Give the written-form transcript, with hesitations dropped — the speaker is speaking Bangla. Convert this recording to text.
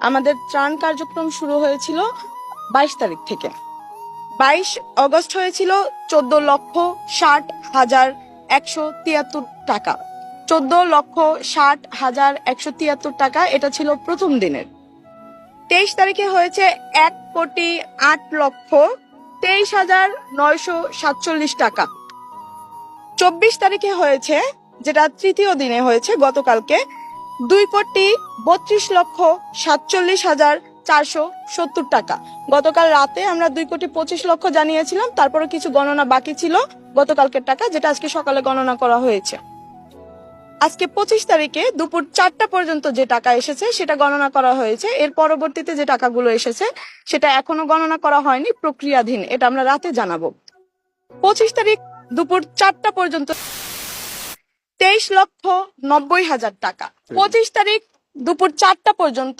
আমাদের ত্রাণ কার্যক্রম শুরু হয়েছিল 22 তারিখ থেকে। 22 অগস্ট হয়েছিল 14,60,173 টাকা। 14,60,173 টাকা, এটা ছিল প্রথম দিনের। 23 তারিখে হয়েছে 1,08,23,947 টাকা। 24 তারিখে হয়েছে, যেটা তৃতীয় দিনে হয়েছে গতকালকে, 2,42,47,470 টাকা। গতকাল রাতে আমরা 2,25,00,000 জানিয়েছিলাম, তারপরে কিছু গণনা বাকি ছিল গতকালকের টাকা, যেটা আজকে সকালে গণনা করা হয়েছে। আজকে 25 তারিখে দুপুর 4টা পর্যন্ত যে টাকা এসেছে সেটা গণনা করা হয়েছে। এর পরবর্তীতে যে টাকাগুলো এসেছে সেটা এখনো গণনা করা হয়নি, প্রক্রিয়াধীন, এটা আমরা রাতে জানাবো। 25 তারিখ দুপুর 4টা পর্যন্ত 23,90,000 টাকা। 25 তারিখ দুপুর 4টা পর্যন্ত